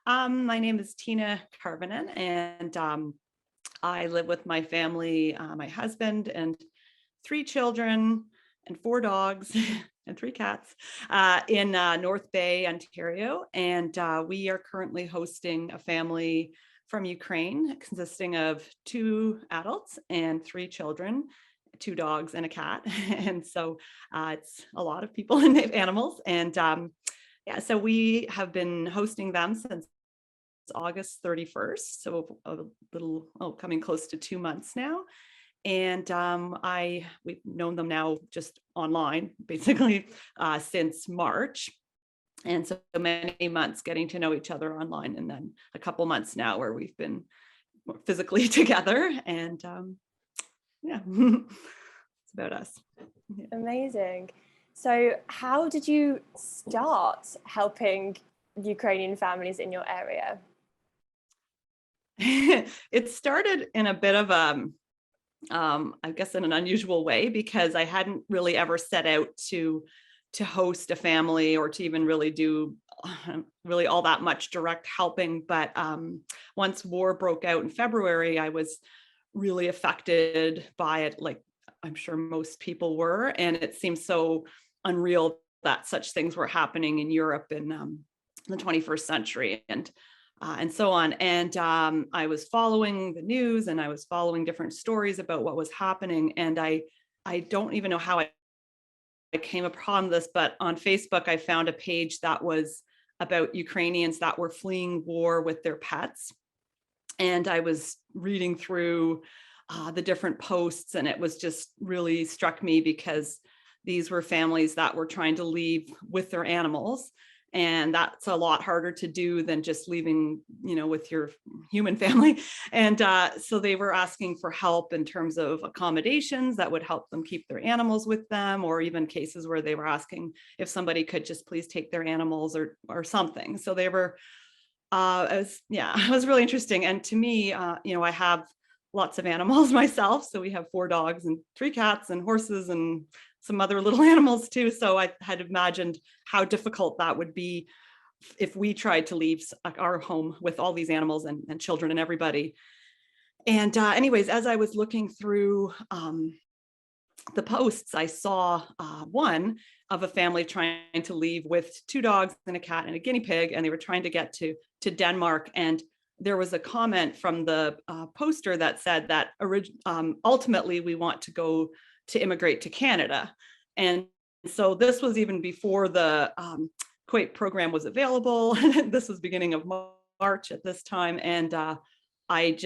My name is Tina Karvinen, and I live with my family, my husband and three children and four dogs and three cats in North Bay, Ontario. And we are currently hosting a family from Ukraine consisting of two adults and three children, two dogs and a cat. And so it's a lot of people and animals. And yeah, so we have been hosting them since August 31st, so a little, coming close to 2 months now. And we've known them now just online, basically, since March. And so many months getting to know each other online, and then a couple months now where we've been physically together. And yeah, it's about us. Yeah. Amazing. So how did you start helping Ukrainian families in your area? It started in a bit of I guess in an unusual way, because I hadn't really ever set out to host a family or to even really do really all that much direct helping. But once war broke out in February, I was really affected by it, like I'm sure most people were. And it seemed so unreal that such things were happening in Europe in the 21st century. And so on. And I was following the news, and I was following different stories about what was happening. And I don't even know how I came upon this, but on Facebook, I found a page that was about Ukrainians that were fleeing war with their pets. And I was reading through the different posts, and it was just really struck me because these were families that were trying to leave with their animals. And that's a lot harder to do than just leaving, with your human family. And so they were asking for help in terms of accommodations that would help them keep their animals with them, or even cases where they were asking if somebody could just please take their animals or something. So they were, it was really interesting. And to me, I have lots of animals myself. So we have 4 dogs and 3 cats and horses and some other little animals too. So I had imagined how difficult that would be if we tried to leave our home with all these animals and children and everybody. And anyways, as I was looking through the posts, I saw one of a family trying to leave with 2 dogs and a cat and a guinea pig, and they were trying to get to Denmark. And there was a comment from the poster that said that ultimately we want to go to immigrate to Canada. And so this was even before the Kuwait program was available. This was beginning of March at this time. And I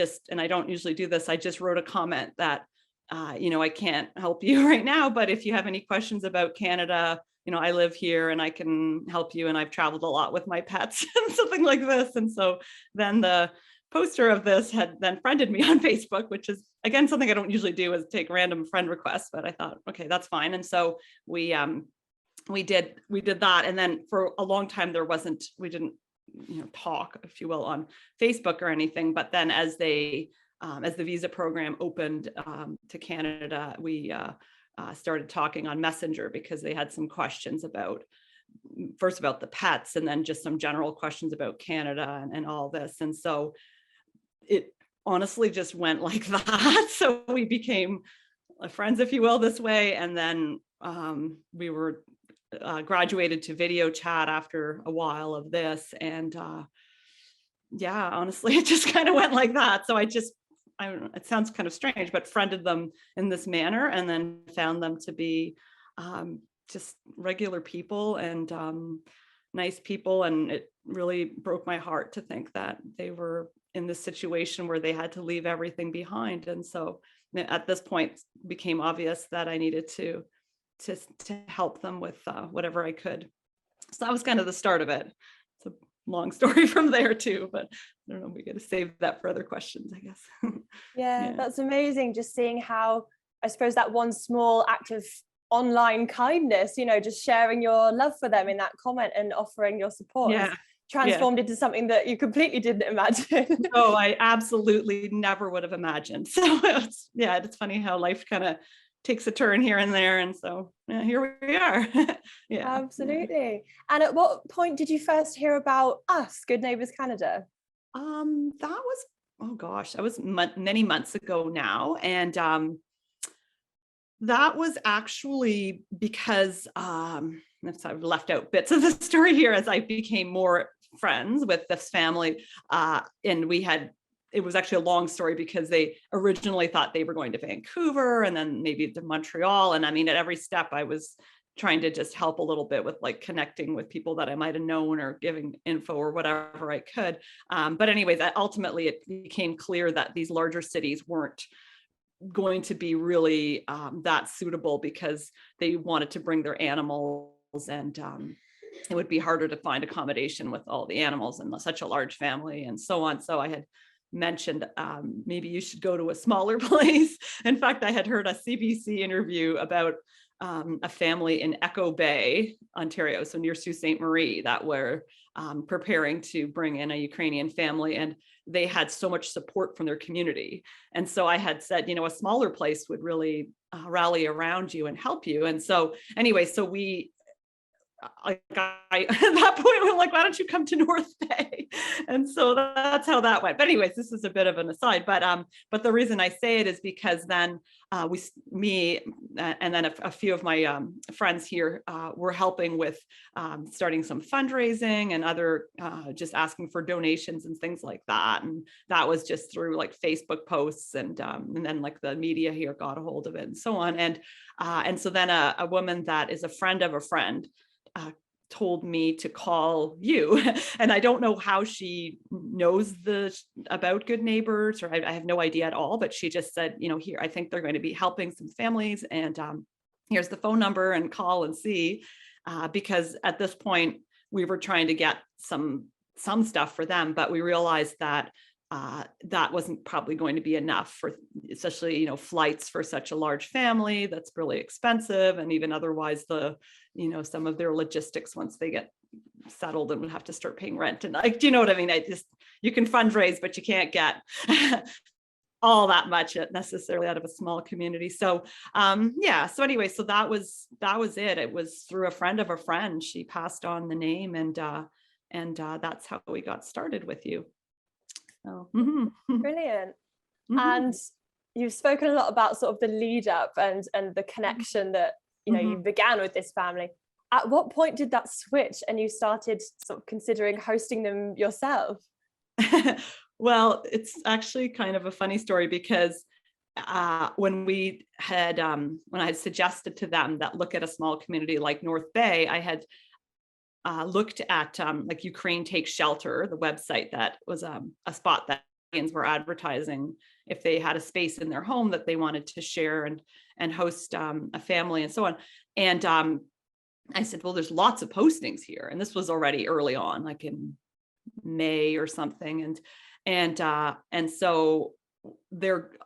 don't usually do this, I just wrote a comment that, I can't help you right now, but if you have any questions about Canada, I live here and I can help you. And I've traveled a lot with my pets and something like this. And so then the poster of this had then friended me on Facebook, which is, again, something I don't usually do, is take random friend requests, but I thought, okay, that's fine. And so we did that. And then for a long time, we didn't, talk, if you will, on Facebook or anything. But then as the visa program opened to Canada, we started talking on Messenger, because they had some questions about the pets, and then just some general questions about Canada and all this. And so it honestly just went like that. So we became friends, if you will, this way. And then we were graduated to video chat after a while of this. And honestly, it just kind of went like that. So I don't know, it sounds kind of strange, but friended them in this manner, and then found them to be just regular people and nice people. And it really broke my heart to think that they were in this situation where they had to leave everything behind. And so at this point, it became obvious that I needed to help them with whatever I could. So that was kind of the start of it. It's a long story from there too, but I don't know, we got to save that for other questions, I guess. Yeah, that's amazing. Just seeing how, I suppose, that one small act of online kindness, just sharing your love for them in that comment and offering your support, has transformed into something that you completely didn't imagine. Oh, I absolutely never would have imagined. So it's funny how life kind of takes a turn here and there. And so here we are. Yeah. Absolutely. And at what point did you first hear about us, Good Neighbors Canada? That was, oh gosh, that was many months ago now. And that was actually because I've left out bits of the story here as I became more friends with this family. And it was actually a long story because they originally thought they were going to Vancouver and then maybe to Montreal. And I mean, at every step I was trying to just help a little bit with like connecting with people that I might have known or giving info or whatever I could. But anyways, ultimately it became clear that these larger cities weren't going to be really that suitable because they wanted to bring their animals, and it would be harder to find accommodation with all the animals and such a large family and so on. So I had mentioned maybe you should go to a smaller place. In fact, I had heard a CBC interview about a family in Echo Bay, Ontario, so near Sault Ste. Marie, that were preparing to bring in a Ukrainian family, and they had so much support from their community. And so I had said, a smaller place would really rally around you and help you. And so anyway, so we, at that point, we're like, why don't you come to North Bay? And so that's how that went. But anyways, this is a bit of an aside, but the reason I say it is because then me and then a few of my friends here were helping with starting some fundraising and other just asking for donations and things like that. And that was just through like Facebook posts and then like the media here got a hold of it and so on. And so then a woman that is a friend of a friend told me to call you. And I don't know how she knows about Good Neighbors, or I have no idea at all, but she just said, here, I think they're going to be helping some families, and here's the phone number, and call and see, because at this point we were trying to get some stuff for them, but we realized that that wasn't probably going to be enough for, especially, flights for such a large family. That's really expensive. And even otherwise some of their logistics once they get settled and would have to start paying rent. And do you know what I mean? You can fundraise, but you can't get all that much necessarily out of a small community. So so anyway, so that was it. It was through a friend of a friend. She passed on the name, and that's how we got started with you. Oh, brilliant. And you've spoken a lot about sort of the lead up and the connection that you began with this family. At what point did that switch and you started sort of considering hosting them yourself? Well, it's actually kind of a funny story because when I had suggested to them that look at a small community like North Bay, I had looked at like Ukraine Takes Shelter, the website that was a spot that Ukrainians were advertising if they had a space in their home that they wanted to share and host a family and so on. And I said, well, there's lots of postings here. And this was already early on, like in May or something. And so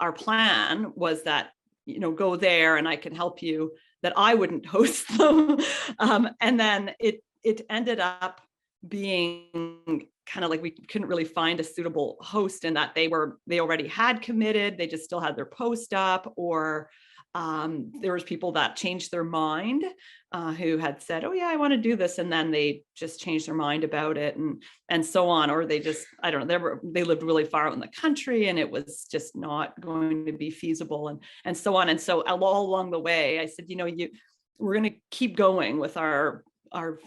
our plan was that, go there and I can help you, that I wouldn't host them. And then it ended up being kind of like we couldn't really find a suitable host, in that they already had committed, they just still had their post up, or there was people that changed their mind who had said, oh yeah, I want to do this, and then they just changed their mind about it and so on, or they just, I don't know, they lived really far out in the country and it was just not going to be feasible and so on. And so all along the way I said, we're going to keep going with our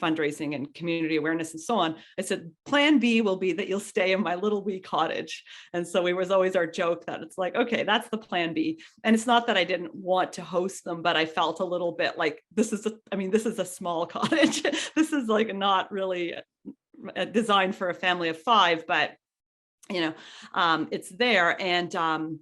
fundraising and community awareness and so on. I said, plan B will be that you'll stay in my little wee cottage. And so it was always our joke that it's like, okay, that's the plan B. And it's not that I didn't want to host them, but I felt a little bit like this is a small cottage. This is like not really designed for a family of 5, but it's there. And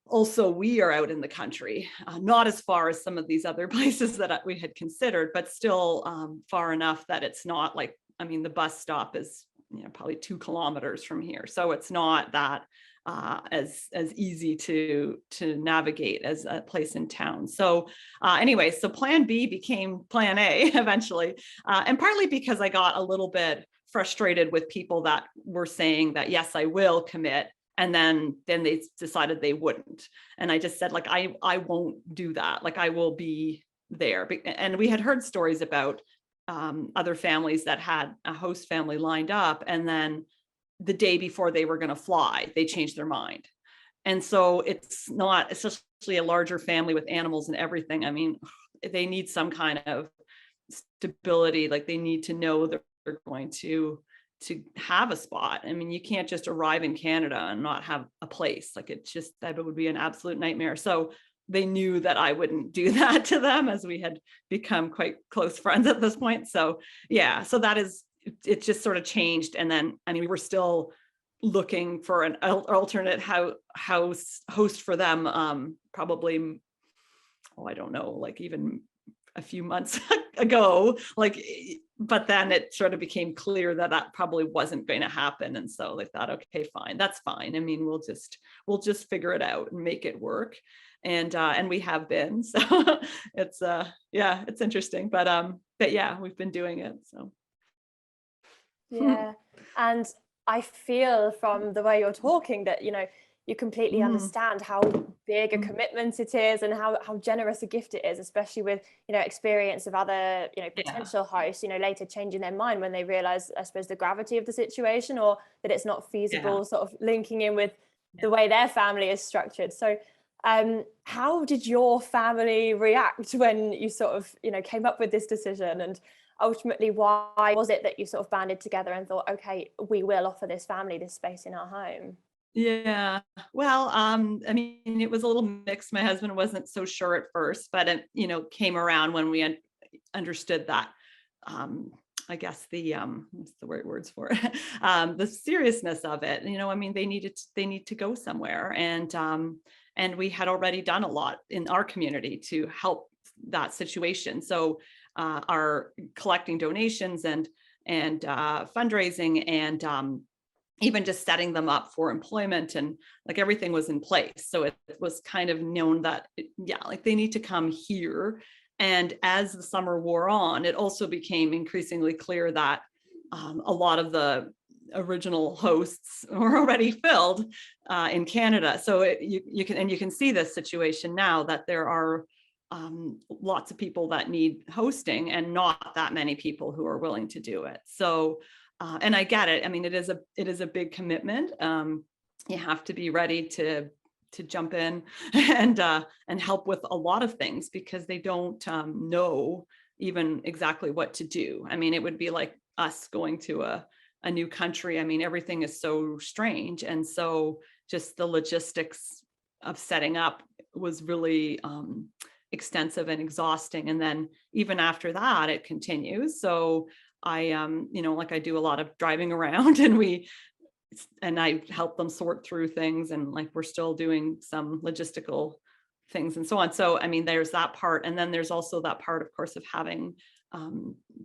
also, we are out in the country, not as far as some of these other places that we had considered, but still far enough that it's not like, the bus stop is probably 2 kilometers from here. So it's not that as easy to navigate as a place in town. So anyway, so plan B became plan A eventually. And partly because I got a little bit frustrated with people that were saying that, yes, I will commit, And then they decided they wouldn't. And I just said, like, I won't do that. Like, I will be there. And we had heard stories about other families that had a host family lined up, and then the day before they were going to fly, they changed their mind. And so it's not, especially a larger family with animals and everything. I mean, they need some kind of stability. Like, they need to know that they're going to have a spot. I mean, you can't just arrive in Canada and not have a place. Like, that would be an absolute nightmare. So they knew that I wouldn't do that to them, as we had become quite close friends at this point. So yeah, so it just sort of changed. And then, I mean, we were still looking for an alternate host for them, probably, I don't know, like even a few months ago, like, but then it sort of became clear that probably wasn't going to happen. And so they thought, okay, fine, that's fine. I mean, we'll just figure it out and make it work. And we have been, so it's it's interesting, but yeah, we've been doing it. So yeah. And I feel from the way you're talking that, you completely understand how big a commitment it is, and how generous a gift it is, especially with, experience of other, potential hosts, later changing their mind when they realize, I suppose, the gravity of the situation, or that it's not feasible, sort of linking in with the way their family is structured. So how did your family react when you sort of, came up with this decision? And ultimately, why was it that you sort of banded together and thought, okay, we will offer this family this space in our home? Yeah, well, I mean, it was a little mixed. My husband wasn't so sure at first, but it, came around when we understood that, I guess what's the right words for it? The seriousness of it. I mean, they need to go somewhere, and we had already done a lot in our community to help that situation. So, our collecting donations and fundraising, and even just setting them up for employment, and like everything was in place. So it was kind of known that, like they need to come here. And as the summer wore on, it also became increasingly clear that a lot of the original hosts were already filled in Canada. So you can see this situation now, that there are lots of people that need hosting and not that many people who are willing to do it. So and I get it. I mean, it is a big commitment. You have to be ready to jump in and help with a lot of things, because they don't know even exactly what to do. I mean, it would be like us going to a new country. I mean, everything is so strange, and so just the logistics of setting up was really extensive and exhausting. And then even after that, it continues. So I, like I do a lot of driving around, and I help them sort through things, and like we're still doing some logistical things and so on. So, I mean, there's that part. And then there's also that part, of course, of having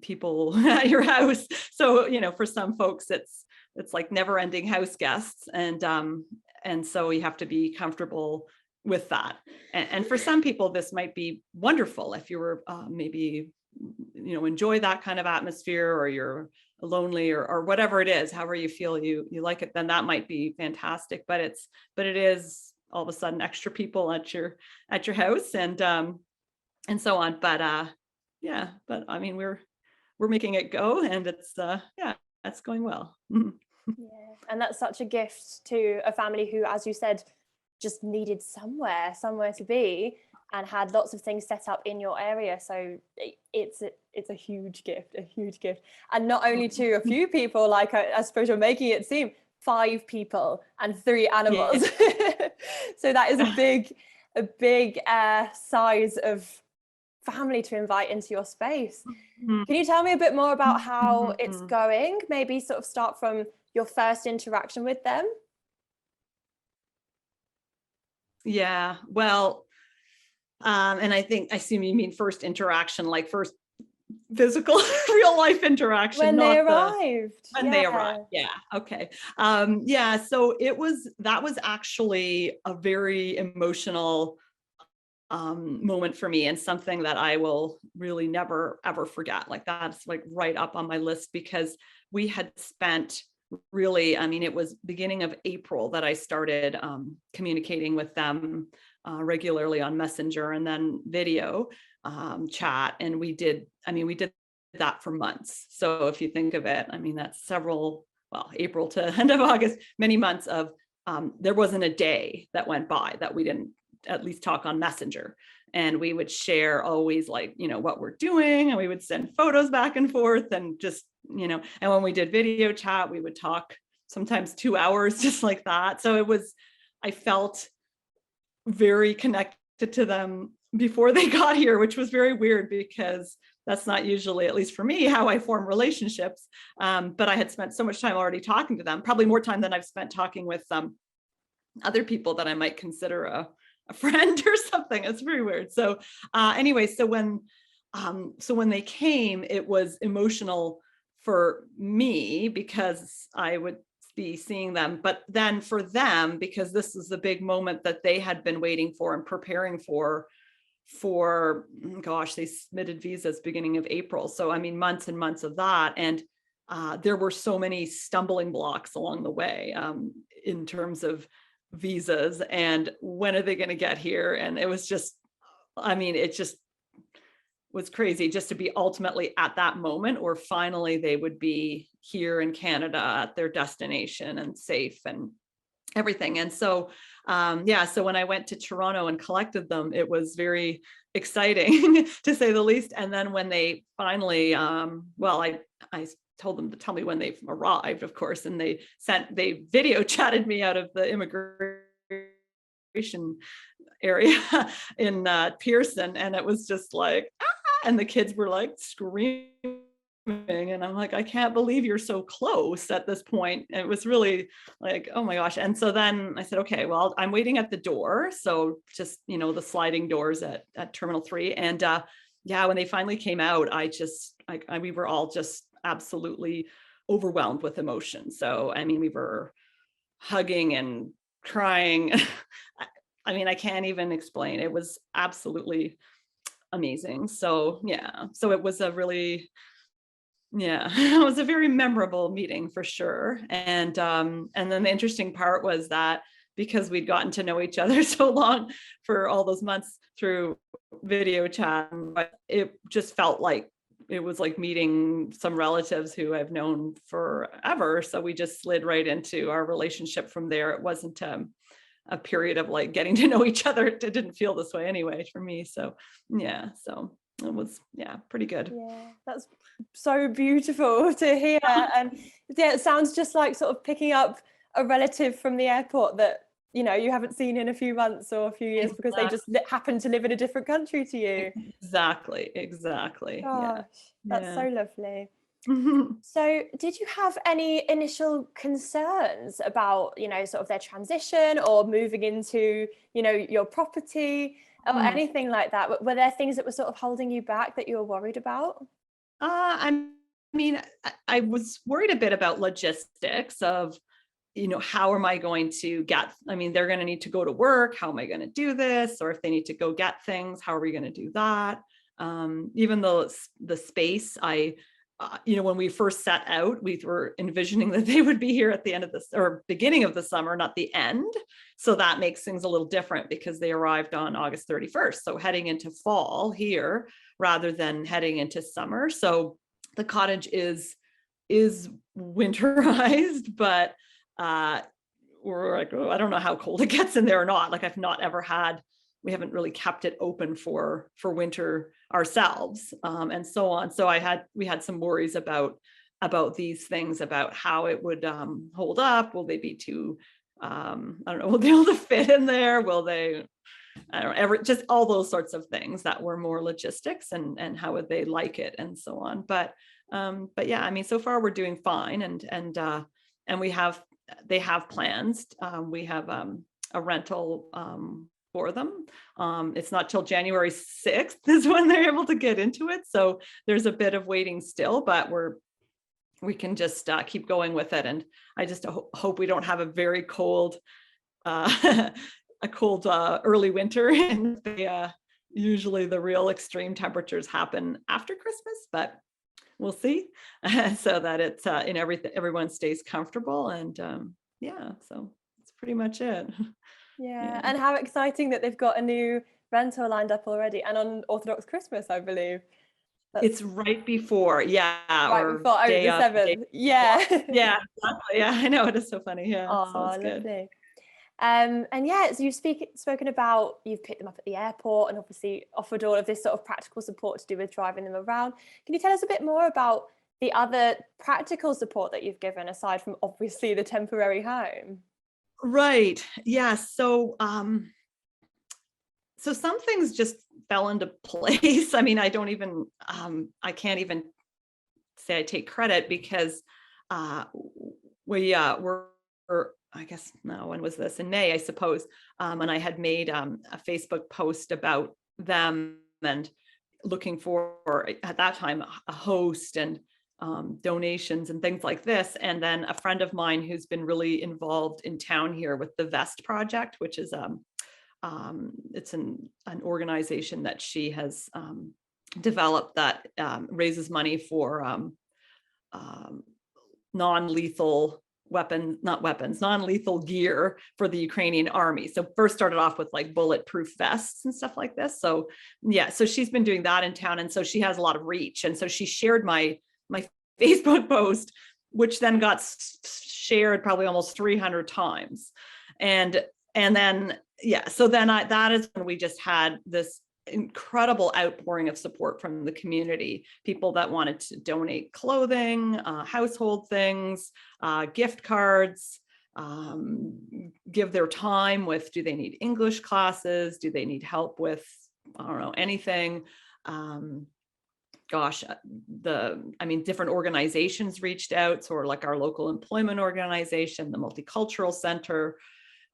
people at your house. So, for some folks, it's like never ending house guests. And so you have to be comfortable with that. And for some people, this might be wonderful if you were maybe enjoy that kind of atmosphere, or you're lonely, or whatever it is, however you feel you like it, then that might be fantastic. But it is all of a sudden extra people at your house, and so on. But but I mean, we're making it go, and it's that's going well. Yeah, and that's such a gift to a family who, as you said, just needed somewhere to be, and had lots of things set up in your area. So it's a huge gift, and not only to a few people, like I suppose you're making it seem, 5 people and 3 animals. Yeah. So that is a big size of family to invite into your space. Can you tell me a bit more about how it's going? Maybe sort of start from your first interaction with them. Yeah, well, and I assume you mean first interaction, like first physical real life interaction when they arrived. They arrived. Yeah. Okay. So that was actually a very emotional moment for me, and something that I will really never ever forget. Like, that's like right up on my list, because we had spent really, I mean, it was beginning of April that I started communicating with them regularly on Messenger and then video chat. And we did that for months. So if you think of it, I mean, that's April to end of August, many months of, there wasn't a day that went by that we didn't at least talk on Messenger. And we would share always, like, what we're doing, and we would send photos back and forth, and just, and when we did video chat, we would talk sometimes 2 hours just like that. So I felt very connected to them before they got here, which was very weird because that's not usually, at least for me, how I form relationships. But I had spent so much time already talking to them, probably more time than I've spent talking with other people that I might consider a friend or something. It's very weird. So anyway, so when they came, it was emotional for me because I would be seeing them, but then for them, because this is the big moment that they had been waiting for and preparing for, gosh, they submitted visas beginning of April. So, I mean, months and months of that. And there were so many stumbling blocks along the way in terms of visas and when are they going to get here. And it was just, I mean, it just was crazy just to be ultimately at that moment, or finally they would be here in Canada at their destination and safe and everything. And so, so when I went to Toronto and collected them, it was very exciting to say the least. And then when they finally, I told them to tell me when they've arrived, of course, and they video chatted me out of the immigration area in Pearson, and it was just like, and the kids were like screaming, and I'm like, I can't believe you're so close at this point. And it was really like, oh my gosh. And so then I said, okay, well, I'm waiting at the door. So just, the sliding doors at Terminal 3. And when they finally came out, we were all just absolutely overwhelmed with emotion. So, I mean, we were hugging and crying. I mean, I can't even explain. It was absolutely amazing. So, so it was a really, it was a very memorable meeting for sure. And then the interesting part was that because we'd gotten to know each other so long for all those months through video chat, but it just felt like it was like meeting some relatives who I've known forever. So we just slid right into our relationship from there. It wasn't a period of like getting to know each other. It didn't feel this way anyway for me. So so it was pretty good. Yeah, that's so beautiful to hear. And it sounds just like sort of picking up a relative from the airport that you haven't seen in a few months or a few years because they just happen to live in a different country to you. Exactly. Gosh, that's so lovely. So did you have any initial concerns about, sort of their transition or moving into, your property or anything like that? Were there things that were sort of holding you back that you were worried about? I mean, I was worried a bit about logistics of, how am I going to they're going to need to go to work. How am I going to do this? Or if they need to go get things, how are we going to do that? Even though the space, when we first set out, we were envisioning that they would be here at the end of this or beginning of the summer, not the end. So that makes things a little different because they arrived on August 31st. So heading into fall here rather than heading into summer. So the cottage is winterized, but we're like, I don't know how cold it gets in there or not. Like we haven't really kept it open for winter ourselves, and so on. So we had some worries about these things, about how it would hold up. Will they be too, I don't know, will they be able to fit in there? Will they, I don't know, just all those sorts of things that were more logistics and how would they like it and so on. But yeah, I mean, so far we're doing fine, and they have plans. We have a rental for them. It's not till January 6th is when they're able to get into it. So there's a bit of waiting still, but we can just keep going with it. And I just hope we don't have a very cold, early winter. And usually the real extreme temperatures happen after Christmas, but we'll see, so that it's in everyone stays comfortable. And yeah, so that's pretty much it. Yeah, Yeah. and how exciting that they've got a new rental lined up already, and on Orthodox Christmas, I believe. It's That's right before, yeah, right or before, oh, day the of, day 7th. before. Yeah. Yeah, exactly. Yeah, I know, it is so funny. Yeah, so Oh, it's good. lovely. And yeah, so spoken about, you've picked them up at the airport and obviously offered all of this sort of practical support to do with driving them around. Can you tell us a bit more about the other practical support that you've given aside from obviously the temporary home? Right. Yeah. So some things just fell into place. I mean, I don't even, I can't even say I take credit, because uh, were, I guess, no, when was this? In May, I suppose. And I had made a Facebook post about them and looking for, at that time, a host and donations and things like this. And then a friend of mine who's been really involved in town here with the Vest Project, which is it's an organization that she has developed that raises money for non-lethal non-lethal gear for the Ukrainian army. So first started off with like bulletproof vests and stuff like this. So yeah, so she's been doing that in town, and so she has a lot of reach. And so she shared my Facebook post, which then got shared probably almost 300 times. And then yeah, so then that is when we just had this incredible outpouring of support from the community, people that wanted to donate clothing, household things, gift cards, give their time with, do they need English classes? Do they need help with, I don't know, anything? Gosh, different organizations reached out. So like our local employment organization, the Multicultural Center,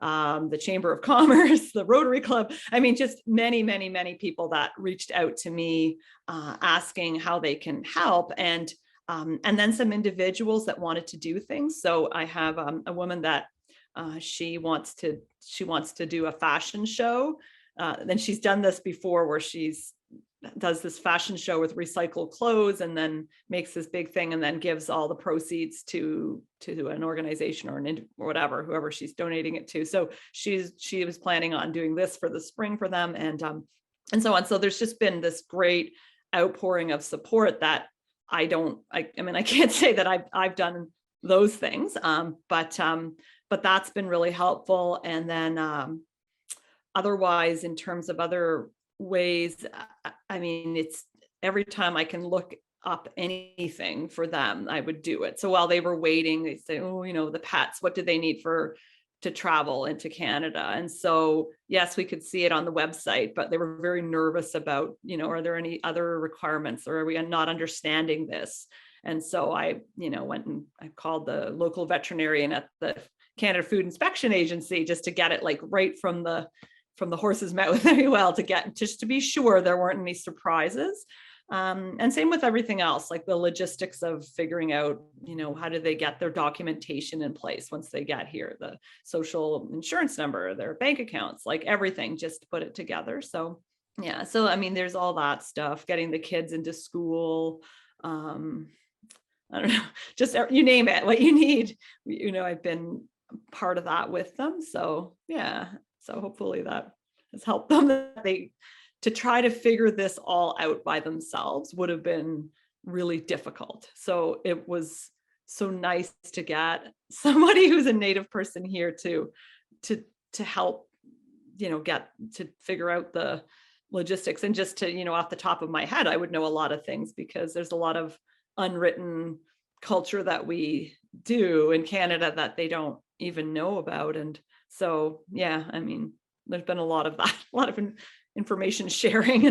the Chamber of Commerce, the Rotary Club. I mean, just many, many, many people that reached out to me asking how they can help. And then some individuals that wanted to do things. So I have a woman that she wants to do a fashion show. Then she's done this before, where does this fashion show with recycled clothes and then makes this big thing and then gives all the proceeds to an organization or whatever, whoever she's donating it to. So she was planning on doing this for the spring for them, and so on. So there's just been this great outpouring of support that I can't say that I've done those things, but that's been really helpful. And then otherwise, in terms of other ways, I mean, it's every time I can look up anything for them, I would do it. So while they were waiting, they say, oh, the pets, what do they need to travel into Canada? And so, yes, we could see it on the website, but they were very nervous about, are there any other requirements, or are we not understanding this? And so I, went and I called the local veterinarian at the Canada Food Inspection Agency just to get it like right from the horse's mouth very well, to be sure there weren't any surprises. And same with everything else, like the logistics of figuring out, how do they get their documentation in place once they get here, the social insurance number, their bank accounts, like everything, just to put it together. So yeah, so I mean, there's all that stuff, getting the kids into school. I don't know, just you name it, what you need. I've been part of that with them. So yeah. So hopefully that has helped them. To try to figure this all out by themselves would have been really difficult. So it was so nice to get somebody who's a native person here to help, get to figure out the logistics. And just to, off the top of my head, I would know a lot of things, because there's a lot of unwritten culture that we do in Canada that they don't even know about. And so, yeah, I mean, there's been a lot of that, a lot of information sharing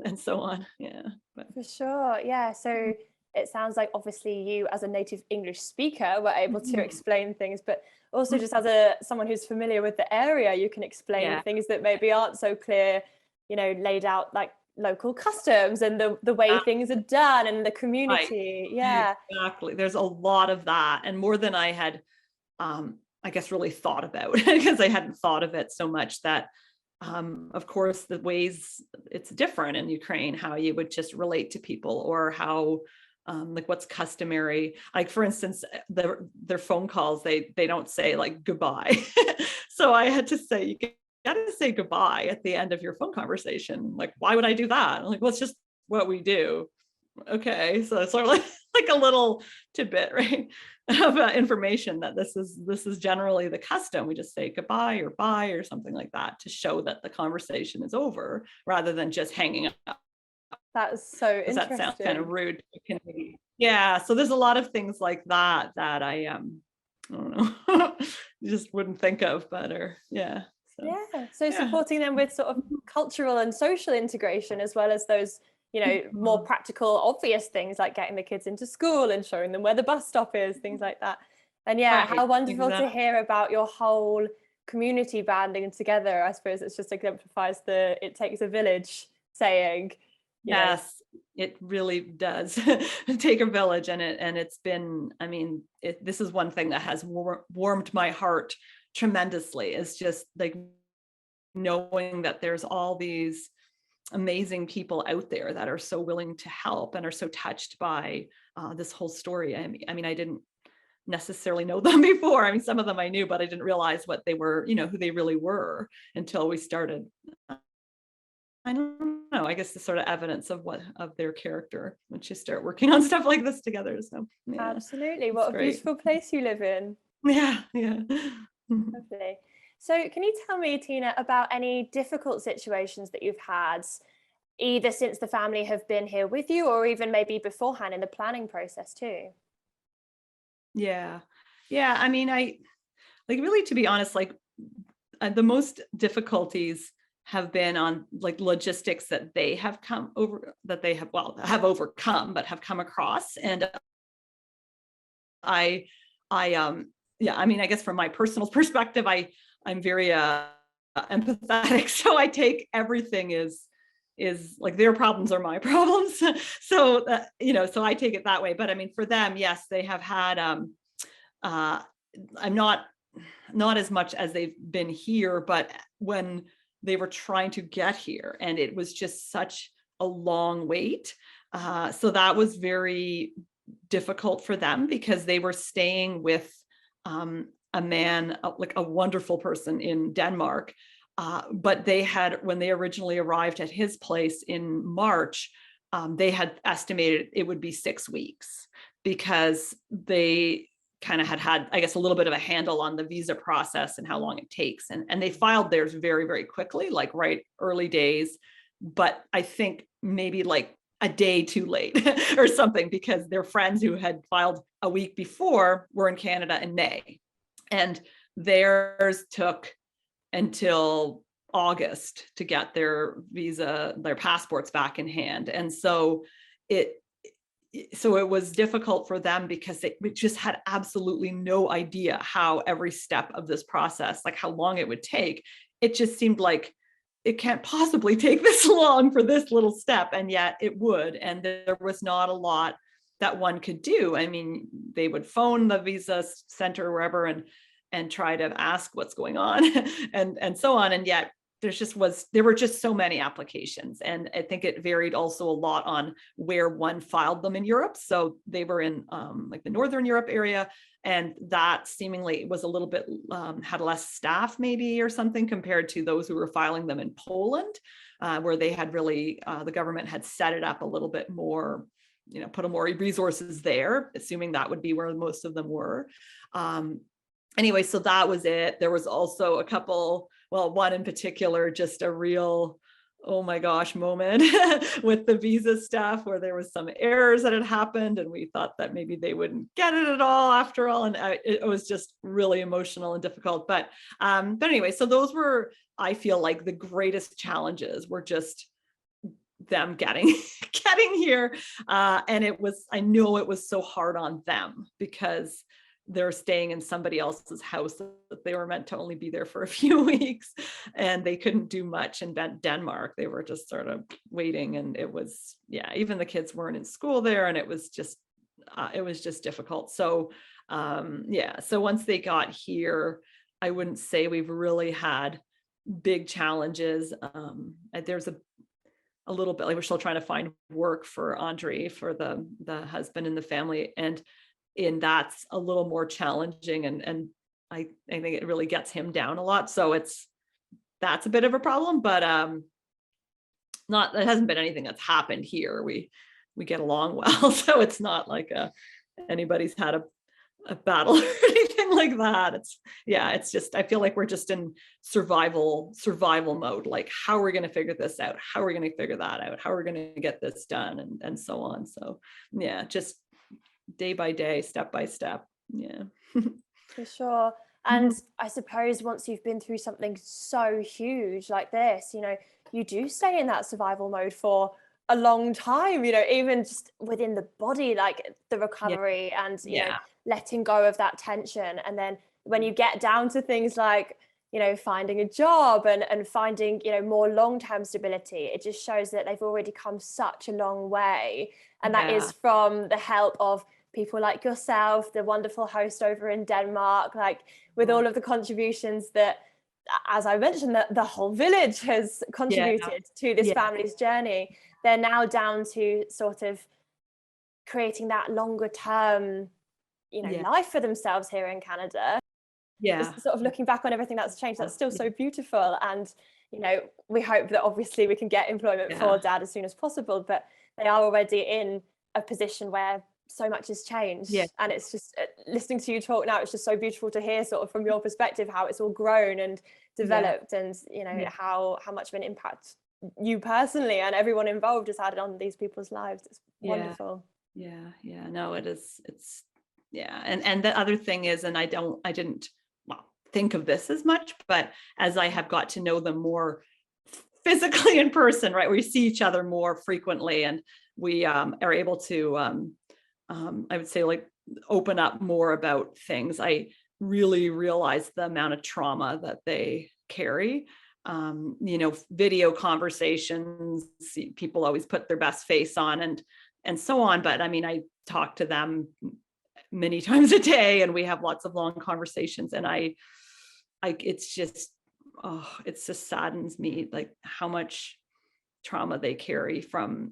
and so on. Yeah. But. For sure. Yeah. So it sounds like obviously you, as a native English speaker, were able to explain things, but also just as someone who's familiar with the area, you can explain things that maybe aren't so clear, laid out, like local customs and the way things are done and the community. Right. Yeah. Exactly. There's a lot of that, and more than I had I guess really thought about, because I hadn't thought of it so much, that of course the ways it's different in Ukraine, how you would just relate to people, or how like what's customary. Like for instance, their phone calls, they don't say like goodbye. So I had to say, you gotta say goodbye at the end of your phone conversation. Like, why would I do that? I'm like, well, it's just what we do. Okay, so it's sort of like a little tidbit, right, of information that this is generally the custom. We just say goodbye or bye or something like that to show that the conversation is over, rather than just hanging up. That's so Does that sound kind of interesting. rude? Yeah, so there's a lot of things like that that I don't know, you just wouldn't think of better. Yeah. So Yeah. So yeah. supporting them with sort of cultural and social integration, as well as those, more Mhm. practical, obvious things like getting the kids into school and showing them where the bus stop is, things like that. And yeah, how Right. wonderful to Exactly. hear about your whole community banding together. I suppose it's just exemplifies the "it takes a village" saying, you know. Yes, it really does take a village, and it's been, I mean, this is one thing that has warmed my heart tremendously, is just like knowing that there's all these amazing people out there that are so willing to help and are so touched by this whole story. I mean, I didn't necessarily know them before. I mean, some of them I knew, but I didn't realize what they were, who they really were, until we started. I don't know. I guess the sort of evidence of their character once you start working on stuff like this together. So yeah, Absolutely. it's What a great. beautiful place you live in. Yeah, yeah. Lovely. So, can you tell me, Tina, about any difficult situations that you've had, either since the family have been here with you or even maybe beforehand in the planning process too? Yeah. Yeah. I mean, I like, really, to be honest, like the most difficulties have been on like logistics that they have come over, that they have, well, have overcome, but have come across. And I, yeah, I mean, I guess from my personal perspective, I'm very empathetic. So I take everything is like their problems are my problems. So so I take it that way. But I mean, for them, yes, they have had, uh, I'm not as much as they've been here, but when they were trying to get here, and it was just such a long wait. So that was very difficult for them, because they were staying with a man, like a wonderful person in Denmark. But they had, when they originally arrived at his place in March, they had estimated it would be 6 weeks, because they kind of had, I guess, a little bit of a handle on the visa process and how long it takes. And they filed theirs very, very quickly, like right early days. But I think maybe like a day too late or something, because their friends who had filed a week before were in Canada in May, and theirs took until August to get their visa, their passports back in hand. And so it it was difficult for them, because they just had absolutely no idea how every step of this process, like how long it would take. It just seemed like it can't possibly take this long for this little step, and yet it would. And there was not a lot that one could do. I mean, they would phone the visa center or wherever and try to ask what's going on and so on. And yet there were just so many applications. And I think it varied also a lot on where one filed them in Europe. So they were in like the Northern Europe area, and that seemingly was a little bit, had less staff maybe or something, compared to those who were filing them in Poland, where they had really, the government had set it up a little bit more, put more resources there, assuming that would be where most of them were. Anyway, so that was it. There was also a couple, well, one in particular, just a real, oh my gosh, moment with the visa stuff, where there was some errors that had happened, and we thought that maybe they wouldn't get it at all after all. And it was just really emotional and difficult. But anyway, so those were, I feel like, the greatest challenges were just them getting here. And I know it was so hard on them, because they're staying in somebody else's house that they were meant to only be there for a few weeks, and they couldn't do much in Denmark. They were just sort of waiting, and it was, yeah, even the kids weren't in school there, and it was just difficult. So yeah, so once they got here, I wouldn't say we've really had big challenges. There's a little bit like we're still trying to find work for Andre, for the husband and the family, and that's a little more challenging, and I think it really gets him down a lot. So that's a bit of a problem, but it hasn't been anything that's happened here. We get along well, so it's not like anybody's had a battle or anything like that. It's just, I feel like we're just in survival mode. Like, how are we going to figure this out? How are we going to figure that out? How are we going to get this done? And so on. So yeah, just day by day, step by step. Yeah. For sure. And I suppose once you've been through something so huge like this, you know, you do stay in that survival mode for a long time, you know, even just within the body, like the recovery and, you know, letting go of that tension. And then when you get down to things like, you know, finding a job and finding, you know, more long-term stability, it just shows that they've already come such a long way. And that is from the help of people like yourself, the wonderful host over in Denmark, like with all of the contributions that, as I mentioned, that the whole village has contributed to this family's journey. They're now down to sort of creating that longer term, you know, life for themselves here in Canada. Just sort of looking back on everything that's changed, that's still so beautiful. And, you know, we hope that obviously we can get employment for Dad as soon as possible, but they are already in a position where so much has changed. And it's just listening to you talk now, it's just so beautiful to hear sort of from your perspective how it's all grown and developed, and you know how much of an impact you personally and everyone involved has had on these people's lives. It's wonderful. No, it's and the other thing is, and I didn't think of this as much, but as I have got to know them more physically in person, right, we see each other more frequently, and we are able to I would say, like, open up more about things. I really realized the amount of trauma that they carry. You know, video conversations, people always put their best face on and so on. But I mean, I talk to them many times a day, and we have lots of long conversations. And it's just saddens me, like, how much trauma they carry from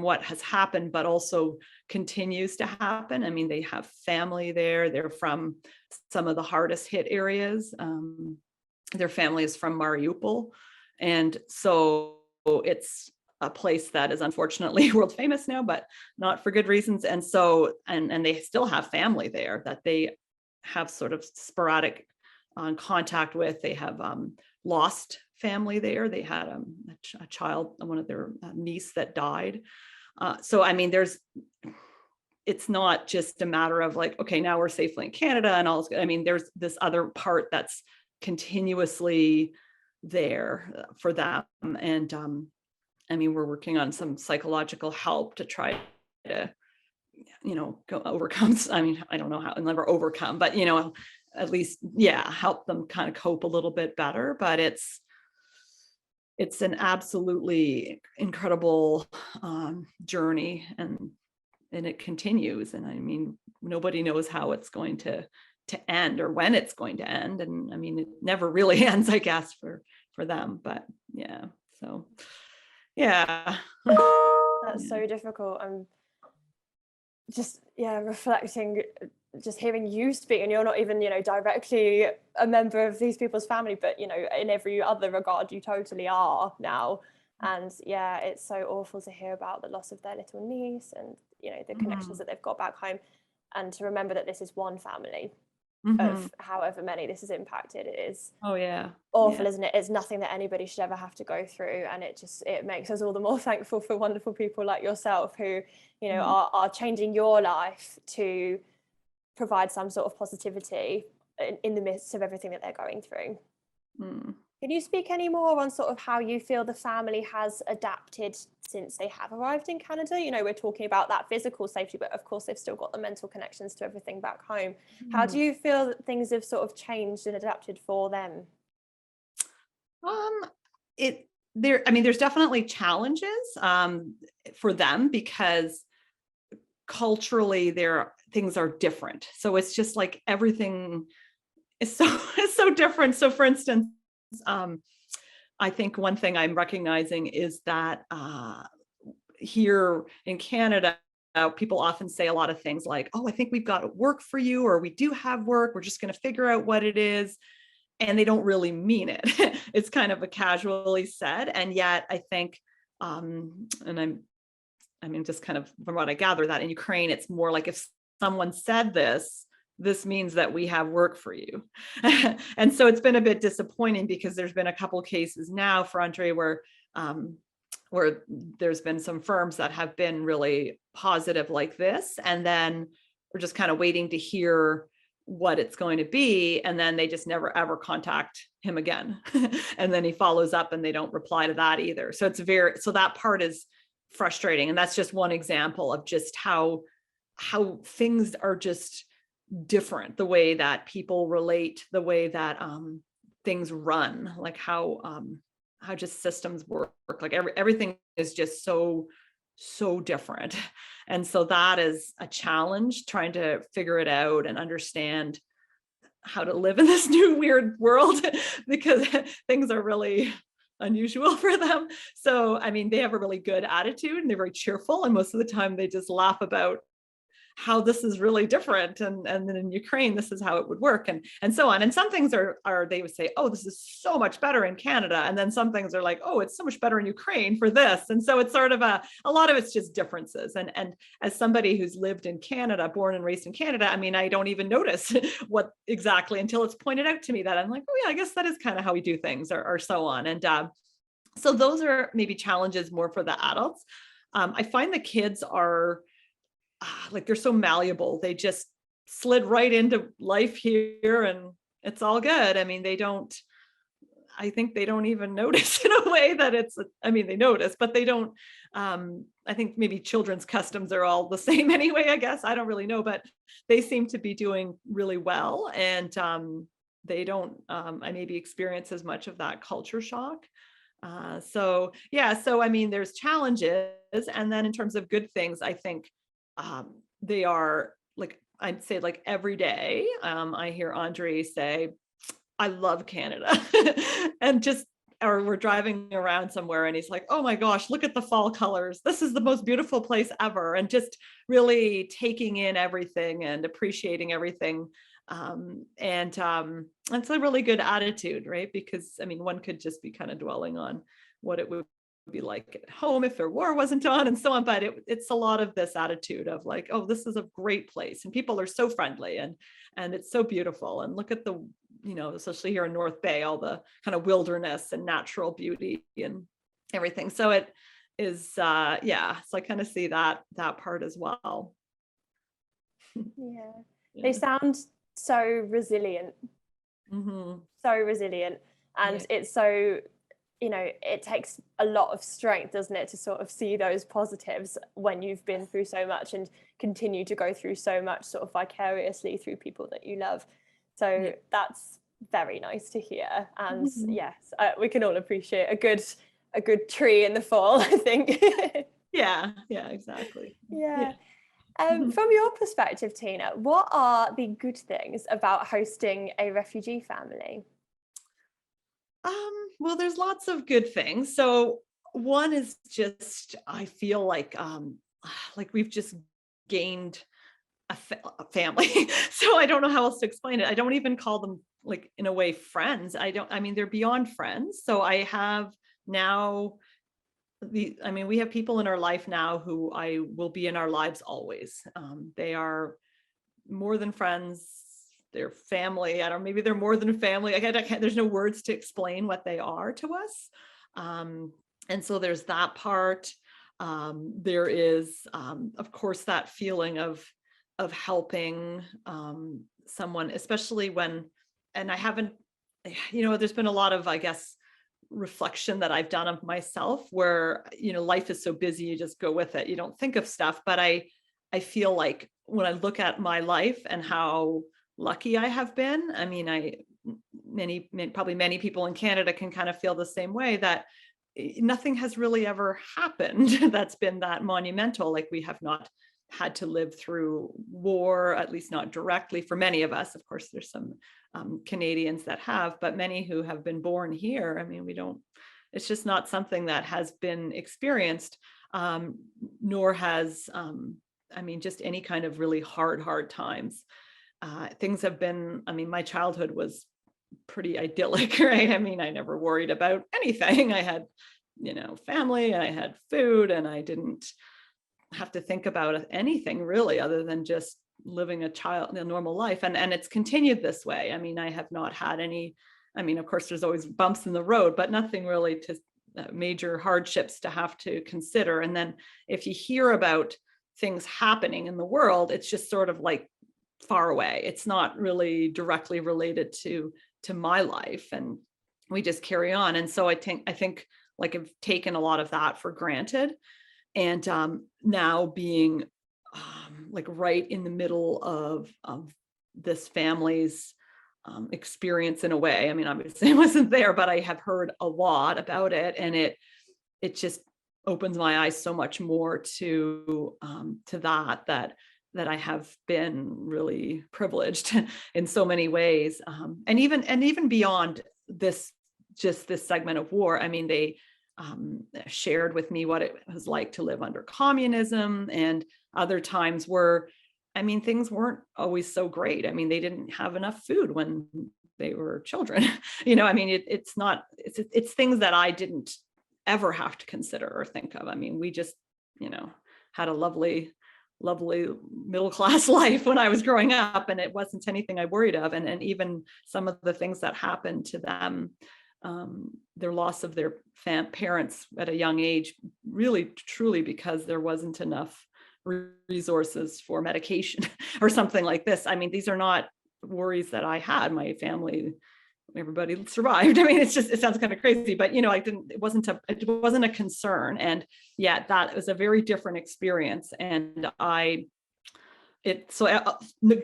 what has happened, but also continues to happen. I mean, they have family there. They're from some of the hardest hit areas. Their family is from Mariupol. And so it's a place that is unfortunately world famous now, but not for good reasons. And so, and they still have family there that they have sort of sporadic contact with. They have lost family there. They had a child, one of their niece that died. So, I mean, it's not just a matter of like, okay, now we're safely in Canada and all. I mean, there's this other part that's continuously there for them. And I mean, we're working on some psychological help to try to, you know, go overcome. I mean, I don't know how, I'll never overcome, but, you know, at least, help them kind of cope a little bit better. But it's an absolutely incredible journey, and it continues. And I mean, nobody knows how it's going to end or when it's going to end. And I mean, it never really ends, I guess, for them. But so that's so difficult. I'm just reflecting, just hearing you speak, and you're not even, you know, directly a member of these people's family, but, you know, in every other regard you totally are now. And it's so awful to hear about the loss of their little niece, and, you know, the connections that they've got back home, and to remember that this is one family of however many this has impacted. It is awful, isn't it? It's nothing that anybody should ever have to go through, and it makes us all the more thankful for wonderful people like yourself who, you know, are changing your life to provide some sort of positivity in the midst of everything that they're going through. Can you speak any more on sort of how you feel the family has adapted since they have arrived in Canada? You know, we're talking about that physical safety, but of course they've still got the mental connections to everything back home. How do you feel that things have sort of changed and adapted for them? There's definitely challenges for them, because culturally things are different. So it's just like everything is so different. So for instance, I think one thing I'm recognizing is that here in Canada, people often say a lot of things like, oh, I think we've got work for you, or we do have work. We're just going to figure out what it is. And they don't really mean it. It's kind of a casually said. And yet I think, I mean, just kind of from what I gather, that in Ukraine, it's more like if someone said this means that we have work for you. And so it's been a bit disappointing because there's been a couple cases now for Andre where there's been some firms that have been really positive like this. And then we're just kind of waiting to hear what it's going to be. And then they just never, ever contact him again. And then he follows up and they don't reply to that either. So so that part is frustrating. And that's just one example of just how things are just different, the way that people relate, the way that things run, like how just systems work, like everything is just so different. And so that is a challenge, trying to figure it out and understand how to live in this new weird world because things are really unusual for them. So, I mean, they have a really good attitude and they're very cheerful. And most of the time they just laugh about how this is really different. And then in Ukraine, this is how it would work and so on. And some things are they would say, oh, this is so much better in Canada. And then some things are like, oh, it's so much better in Ukraine for this. And so it's sort of a lot of it's just differences. And as somebody who's lived in Canada, born and raised in Canada, I mean, I don't even notice what exactly until it's pointed out to me that I'm like, oh yeah, I guess that is kind of how we do things or so on. And so those are maybe challenges more for the adults. I find the kids are like they're so malleable. They just slid right into life here and it's all good. I mean, I think they don't even notice in a way that I mean, they notice, but they don't, I think maybe children's customs are all the same anyway, I guess. I don't really know, but they seem to be doing really well. And they don't, I maybe experience as much of that culture shock. So I mean, there's challenges. And then in terms of good things, I think they are like, I'd say like every day, I hear Andre say, I love Canada. And or we're driving around somewhere and he's like, oh my gosh, look at the fall colors. This is the most beautiful place ever. And just really taking in everything and appreciating everything. It's a really good attitude, right? Because I mean, one could just be kind of dwelling on what it would be like at home if their war wasn't on and so on, but it's a lot of this attitude of like, oh, this is a great place and people are so friendly and it's so beautiful, and look at the, you know, especially here in North Bay, all the kind of wilderness and natural beauty and everything. So it is so I kind of see that part as well. Yeah. They sound so resilient. Mm-hmm. So resilient, and it's so, you know, it takes a lot of strength, doesn't it, to sort of see those positives when you've been through so much and continue to go through so much sort of vicariously through people that you love. So that's very nice to hear. And yes, we can all appreciate a good tree in the fall, I think. Yeah, exactly. From your perspective, Tina, what are the good things about hosting a refugee family? Well, there's lots of good things. So one is just, I feel like we've just gained a family. So I don't know how else to explain it. I don't even call them, like, in a way, friends. I mean, they're beyond friends. So I have now we have people in our life now who I will be in our lives always. They are more than friends. They're family. Maybe they're more than family. There's no words to explain what they are to us. And so there's that part. There is, of course, that feeling of helping someone, especially when, and I haven't, you know, there's been a lot of, I guess, reflection that I've done of myself where, you know, life is so busy, you just go with it. You don't think of stuff. But I feel like when I look at my life and how lucky I have been, I mean, probably many people in Canada can kind of feel the same way, that nothing has really ever happened that's been that monumental. Like, we have not had to live through war, at least not directly for many of us. Of course, there's some Canadians that have, but many who have been born here, I mean, it's just not something that has been experienced, nor has, I mean, just any kind of really hard times. Things have been, I mean, my childhood was pretty idyllic, right? I mean, I never worried about anything. I had, family, I had food, and I didn't have to think about anything really other than just living a normal life. And it's continued this way. I mean, I have not had any, I mean, of course, there's always bumps in the road, but nothing really to major hardships to have to consider. And then if you hear about things happening in the world, it's just sort of like far away. It's not really directly related to my life, and we just carry on. And so I think like I've taken a lot of that for granted. And now being like right in the middle of this family's experience in a way. I mean, obviously I wasn't there, but I have heard a lot about it, and it just opens my eyes so much more to that I have been really privileged in so many ways. And even beyond this, just this segment of war, I mean, they shared with me what it was like to live under communism, and other times where, I mean, things weren't always so great. I mean, they didn't have enough food when they were children. I mean, it's things that I didn't ever have to consider or think of. I mean, we just, had a lovely middle-class life when I was growing up, and it wasn't anything I worried of. And even some of the things that happened to them, their loss of their parents at a young age, really truly because there wasn't enough resources for medication or something like this. I mean, these are not worries that I had. My family, everybody survived. I mean, it sounds kind of crazy, but it wasn't a concern. And yet that was a very different experience. And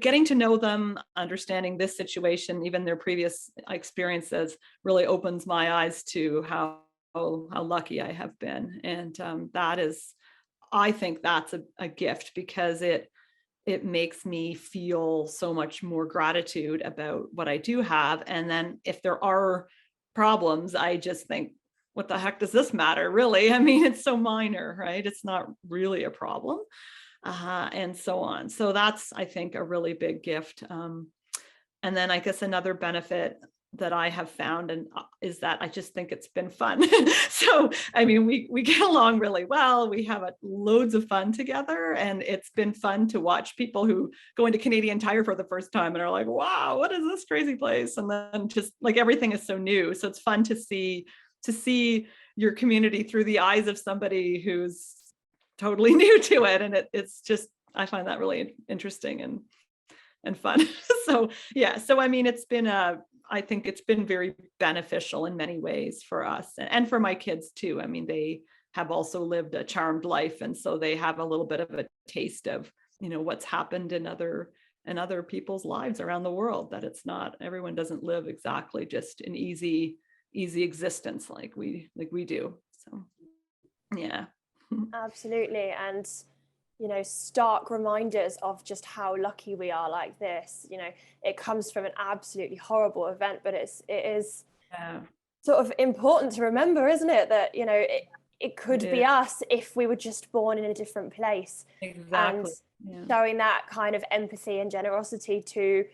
getting to know them, understanding this situation, even their previous experiences, really opens my eyes to how lucky I have been. And I think that's a gift, because it makes me feel so much more gratitude about what I do have. And then if there are problems, I just think, what the heck does this matter, really? I mean, it's so minor, right? It's not really a problem. And so on. So that's, I think, a really big gift. And then I guess another benefit that I have found is that I just think it's been fun. So, I mean, we get along really well. We have loads of fun together, and it's been fun to watch people who go into Canadian Tire for the first time and are like, wow, what is this crazy place? And then just like everything is so new. So it's fun to see your community through the eyes of somebody who's totally new to it. And it's just, I find that really interesting and fun. So yeah, so I mean, I think it's been very beneficial in many ways for us, and for my kids too. I mean, they have also lived a charmed life, and so they have a little bit of a taste of, what's happened in other people's lives around the world, that it's not, everyone doesn't live exactly just an easy existence like we do. So yeah. Absolutely. And stark reminders of just how lucky we are like this. It comes from an absolutely horrible event, but it is sort of important to remember, isn't it, that it could be us if we were just born in a different place. Exactly. And showing that kind of empathy and generosity to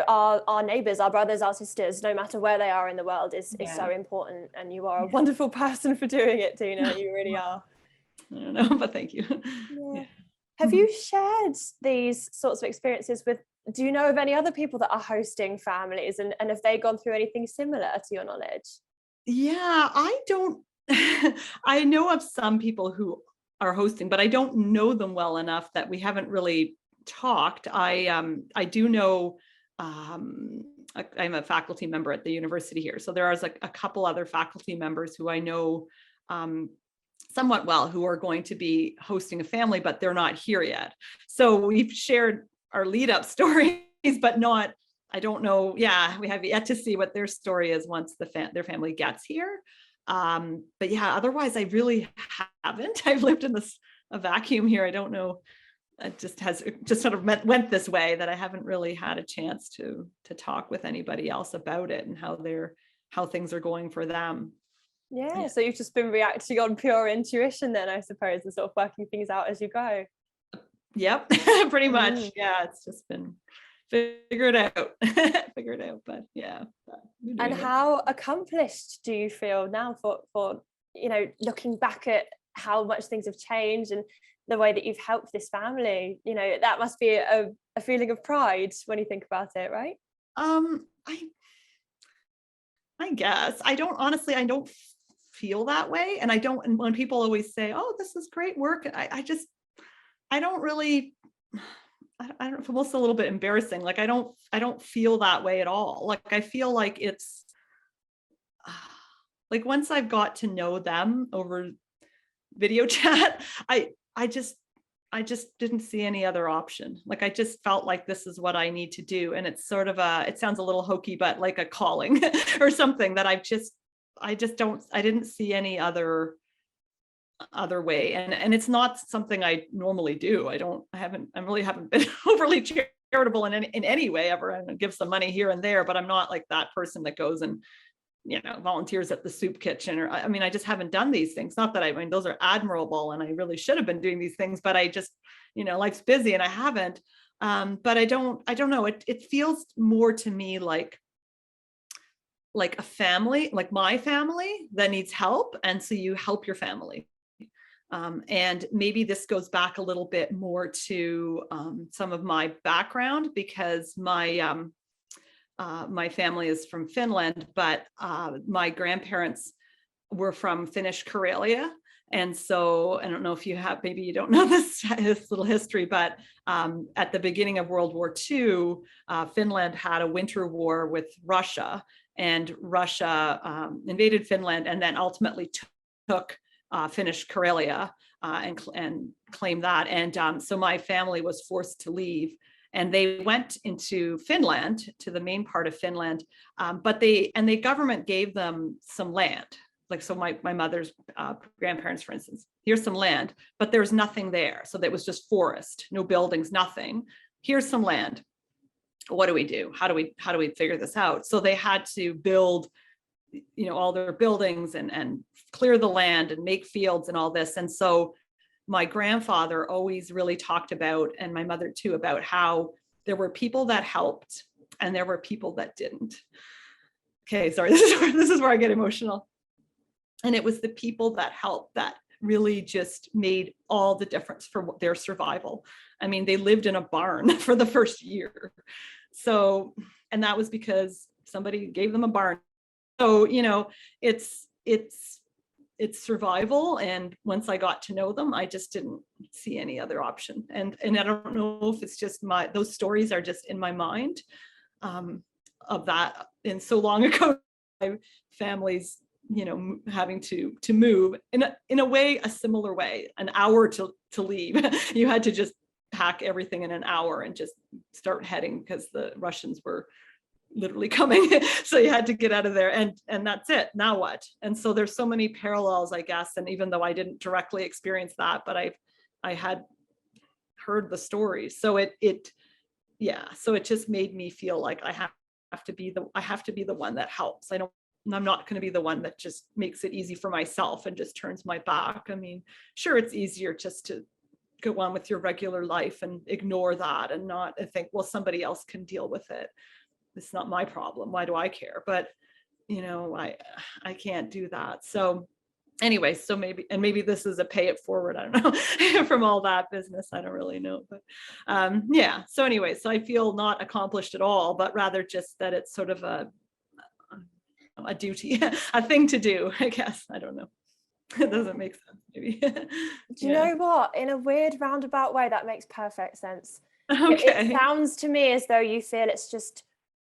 our neighbors, our brothers, our sisters, no matter where they are in the world, is so important. And you are a wonderful person for doing it, Tina. You really are. I don't know, but thank you. Yeah. Have you shared these sorts of experiences do you know of any other people that are hosting families, and have they gone through anything similar to your knowledge? Yeah, I don't, I know of some people who are hosting, but I don't know them well enough that we haven't really talked. I do know, I'm a faculty member at the university here. So there is a couple other faculty members who I know somewhat well, who are going to be hosting a family, but they're not here yet. So we've shared our lead up stories, but I don't know. Yeah, we have yet to see what their story is once their family gets here. But yeah, otherwise I really haven't. I've lived in this a vacuum here. I don't know. It just sort of went this way, that I haven't really had a chance to talk with anybody else about it and how things are going for them. Yeah, so you've just been reacting on pure intuition then, I suppose, and sort of working things out as you go. Yep, pretty much. Yeah, it's just been figure it out, but yeah. And how accomplished do you feel now for looking back at how much things have changed and the way that you've helped this family? That must be a feeling of pride when you think about it, right? I guess I don't feel that way, and and when people always say, oh, this is great work, I don't really, I don't, it's almost a little bit embarrassing. Like I don't feel that way at all. Like I feel like it's like once I've got to know them over video chat, I just didn't see any other option. Like I just felt like this is what I need to do. And it's sort of it sounds a little hokey, but like a calling or something that I didn't see any other way. And it's not something I normally do. I really haven't been overly charitable in any way ever. I give some money here and there, but I'm not like that person that goes and volunteers at the soup kitchen, or I just haven't done these things. Not that those are admirable and I really should have been doing these things, but I just, life's busy and I haven't. But I don't know. It feels more to me like a family, like my family that needs help. And so you help your family. And maybe this goes back a little bit more to some of my background, because my family is from Finland, but my grandparents were from Finnish Karelia. And so I don't know if maybe you don't know this little history, but at the beginning of World War II, Finland had a winter war with Russia, and Russia invaded Finland and then ultimately took Finnish Karelia and claimed that. And so my family was forced to leave. And they went into Finland, to the main part of Finland, but the government gave them some land. Like, so my mother's grandparents, for instance, here's some land, but there's nothing there. So that was just forest, no buildings, nothing. Here's some land. What do we do? How do we figure this out? So they had to build, all their buildings and clear the land and make fields and all this. And so my grandfather always really talked about, and my mother too, about how there were people that helped and there were people that didn't. Okay, sorry, this is where I get emotional. And it was the people that helped that really just made all the difference for their survival. They lived in a barn for the first year. So, and that was because somebody gave them a barn. So, it's survival. And once I got to know them, I just didn't see any other option. And I don't know if it's just those stories are just in my mind of that. And so long ago, my family's, having to move in a way, a similar way, an hour to leave. You had to just pack everything in an hour and just start heading because the Russians were literally coming. So you had to get out of there, and that's it. Now what? And so there's so many parallels, I guess. And even though I didn't directly experience that, but I had heard the stories. So it just made me feel like I have to be the one that helps. I'm not going to be the one that just makes it easy for myself and just turns my back. Sure, it's easier just to go on with your regular life and ignore that and not think, well, somebody else can deal with it. It's not my problem. Why do I care? But, I can't do that. So anyway, so maybe this is a pay it forward. I don't know from all that business. I don't really know, but So anyway, so I feel not accomplished at all, but rather just that it's sort of a duty, a thing to do, I guess. I don't know. It doesn't make sense, maybe. Do you know what? In a weird roundabout way, that makes perfect sense. Okay. It sounds to me as though you feel it's just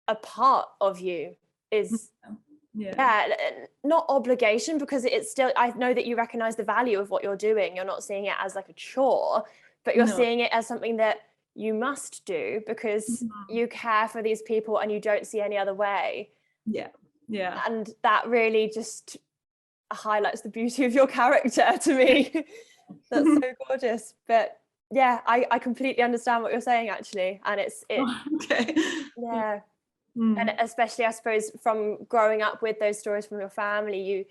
a part of you, is not obligation, because it's still, I know that you recognize the value of what you're doing. You're not seeing it as like a chore, but you're seeing it as something that you must do because you care for these people and you don't see any other way. Yeah. And that really just highlights the beauty of your character to me. That's so gorgeous. But yeah, I completely understand what you're saying, actually. And Okay. yeah. And Mm. especially, I suppose, from growing up with those stories from your family,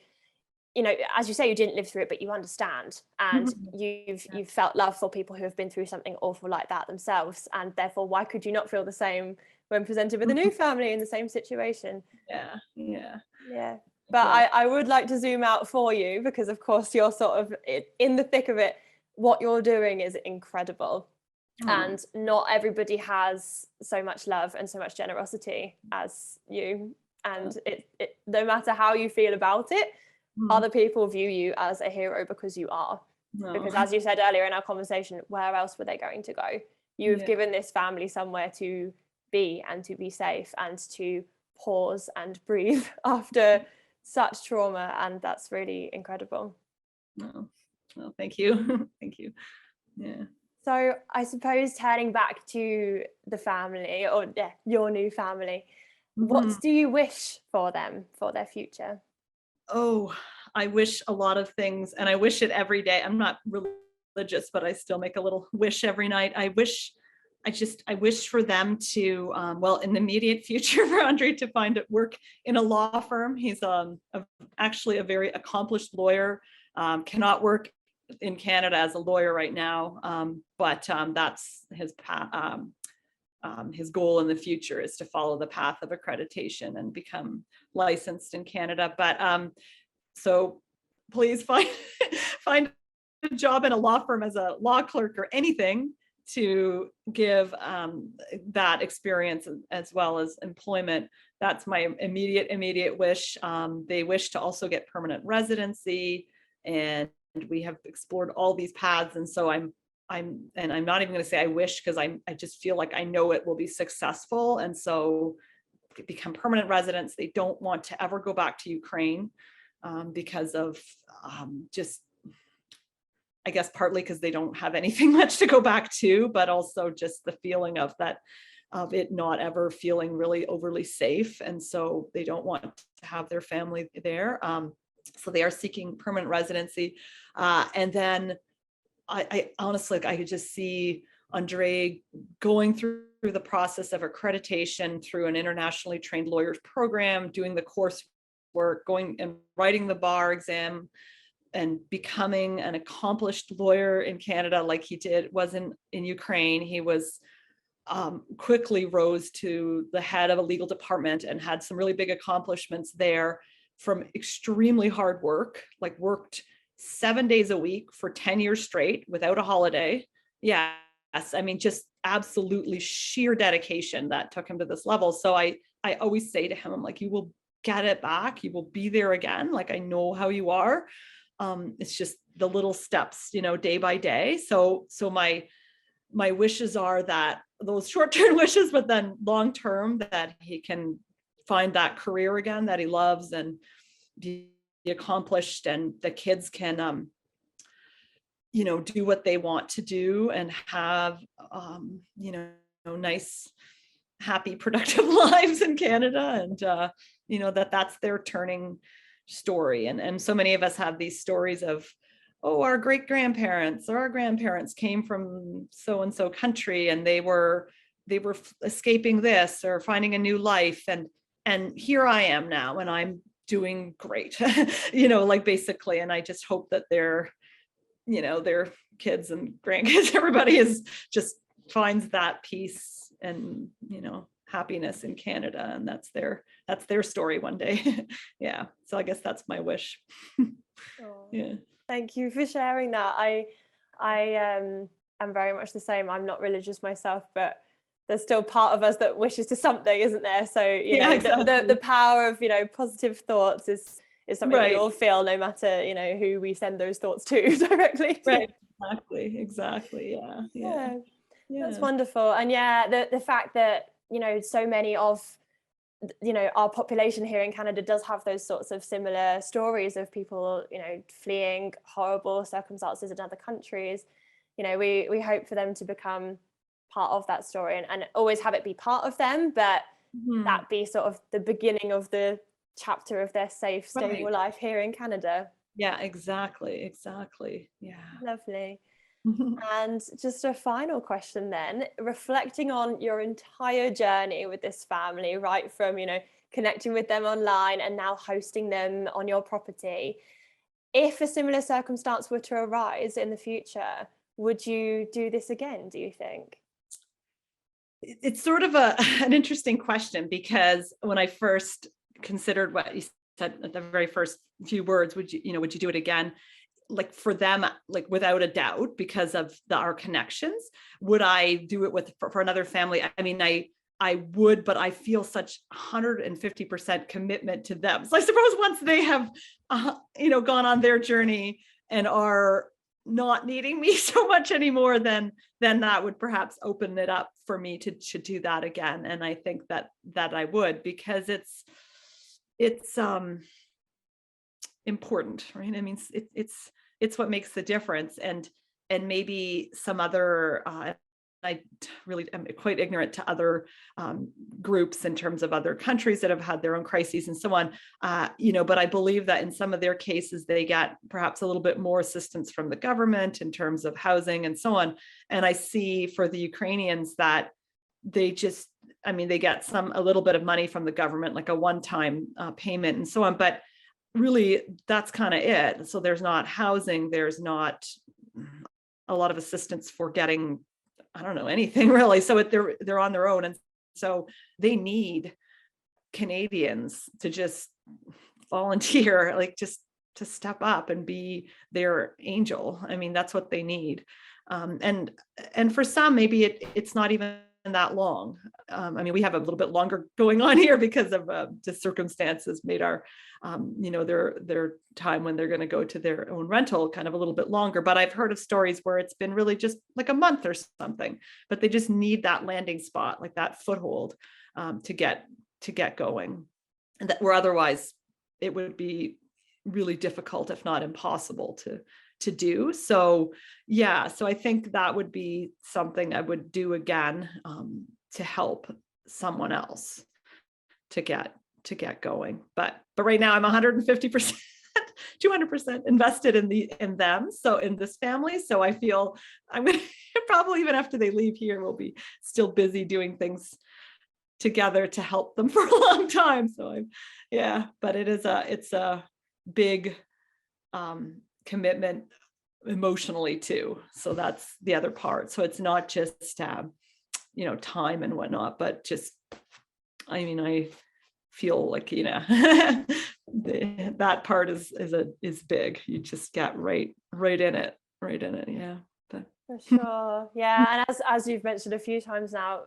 you know, as you say, you didn't live through it, but you understand, and Mhm. you've felt love for people who have been through something awful like that themselves, and therefore, why could you not feel the same when presented with a new Mhm. family in the same situation? Yeah, yeah, Yeah. But exactly. I would like to zoom out for you, because of course you're sort of in the thick of it. What you're doing is incredible, Oh, and not everybody has so much love and so much generosity as you. yeah. And it no matter how you feel about it, Mm. other people view you as a hero because you are. No. Because as you said earlier in our conversation, where else were they going to go? You've Yeah. given this family somewhere to be, and to be safe, and to pause and breathe after such trauma. And that's really incredible. No. Well, thank you. Thank you. Yeah. So I suppose, turning back to the family, or yeah, your new family, what Mhm. do you wish for them, for their future? Oh, I wish a lot of things, and I wish it every day. I'm not religious, but I still make a little wish every night. I wish for them to, well, in the immediate future, for Andre to find work in a law firm. He's actually a very accomplished lawyer, cannot work in Canada as a lawyer right now, but that's his goal in the future is to follow the path of accreditation and become licensed in Canada. But so please find find a job in a law firm as a law clerk or anything to give that experience as well as employment. That's my immediate wish. They wish to also get permanent residency, and we have explored all these paths. And so I'm not even going to say I wish, because I just feel like I know it will be successful. And so become permanent residents. They don't want to ever go back to Ukraine, because of just, I guess, partly because they don't have anything much to go back to, but also just the feeling of that, of it not ever feeling really overly safe. And so they don't want to have their family there. So they are seeking permanent residency. And then I honestly, I could just see Andre going through the process of accreditation through an internationally trained lawyers program, doing the coursework, going and writing the bar exam, and becoming an accomplished lawyer in Canada like he was in Ukraine. He was quickly rose to the head of a legal department and had some really big accomplishments there from extremely hard work, like worked 7 days a week for 10 years straight without a holiday. Yes, I mean, just absolutely sheer dedication that took him to this level. So I always say to him, I'm like, you will get it back. You will be there again. Like, I know how you are. It's just the little steps, day by day. So my wishes are that those short-term wishes, but then long-term, that he can find that career again that he loves and be accomplished, and the kids can do what they want to do and have nice, happy, productive lives in Canada. And that's their turning story. And so many of us have these stories of, oh, our great grandparents or our grandparents came from so and so country, and they were escaping this or finding a new life, and here I am now, and I'm doing great. Like, basically. And I just hope that their kids and grandkids, everybody is just finds that peace and happiness in Canada, and that's their story one day. Yeah, so I guess that's my wish. Oh, Yeah. thank you for sharing that. I am very much the same. I'm not religious myself, but there's still part of us that wishes to something, isn't there? So Yeah, exactly. the power of positive thoughts is something we Right. all feel, no matter who we send those thoughts to directly. Right. Exactly. Yeah. Yeah. Yeah, that's Yeah. wonderful. And yeah, the fact that so many of our population here in Canada does have those sorts of similar stories of people fleeing horrible circumstances in other countries. We hope for them to become part of that story, and always have it be part of them, but Mhm. that be sort of the beginning of the chapter of their safe, stable Right. life here in Canada. Yeah, exactly. Yeah. Lovely. And just a final question then, reflecting on your entire journey with this family, right from, connecting with them online and now hosting them on your property. If a similar circumstance were to arise in the future, would you do this again, do you think? It's sort of an interesting question, because when I first considered what you said at the very first few words, would you do it again? Like for them, like without a doubt, because of our connections. Would I do it for another family? I mean, I would, but I feel such 150% commitment to them. So I suppose once they have, gone on their journey and are not needing me so much anymore, then that would perhaps open it up for me to do that again. And I think that I would, because it's important, right? I mean, it's what makes the difference. And maybe some other, I really am quite ignorant to other groups in terms of other countries that have had their own crises and so on, but I believe that in some of their cases, they get perhaps a little bit more assistance from the government in terms of housing and so on. And I see for the Ukrainians that they get a little bit of money from the government, like a one-time payment and so on, but really that's kind of it. So there's not housing, there's not a lot of assistance for getting, I don't know, anything really. So they're on their own. And so they need Canadians to just volunteer, like just to step up and be their angel. I mean, that's what they need. And for some, maybe it's not even that long. I mean, we have a little bit longer going on here because of just circumstances made our, their time when they're going to go to their own rental kind of a little bit longer. But I've heard of stories where it's been really just like a month or something, but they just need that landing spot, like that foothold, to get going, and that where otherwise it would be really difficult, if not impossible, to do. So yeah, so I think that would be something I would do again, to help someone else to get going. But right now I'm 150%, 200% invested in them. So in this family. So I feel I'm going to probably, even after they leave here, we'll be still busy doing things together to help them for a long time. So but it's a big commitment emotionally too. So that's the other part. So it's not just time and whatnot, but just, I mean, I feel like that part is big. You just get right in it. Yeah. For sure. Yeah. And as you've mentioned a few times now,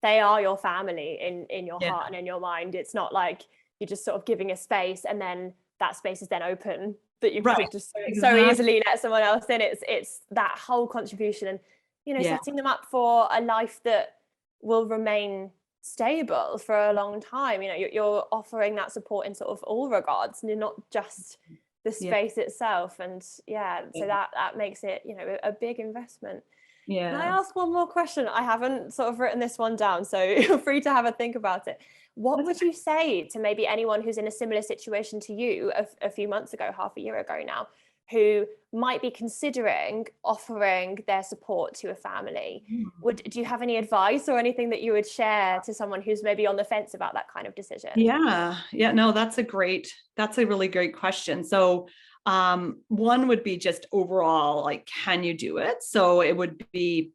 they are your family in your heart and in your mind. It's not like you're just sort of giving a space and then that space is then open, that you could just so easily let someone else in. It's that whole contribution and setting them up for a life that will remain stable for a long time. You're offering that support in sort of all regards, and you're not just the space itself. And so that makes it a big investment. Can I ask one more question? I haven't sort of written this one down, so feel free to have a think about it. What would you say to maybe anyone who's in a similar situation to you a few months ago, half a year ago now, who might be considering offering their support to a family? Do you have any advice or anything that you would share to someone who's maybe on the fence about that kind of decision? No, that's a really great question. So one would be just overall, like, can you do it? So it would be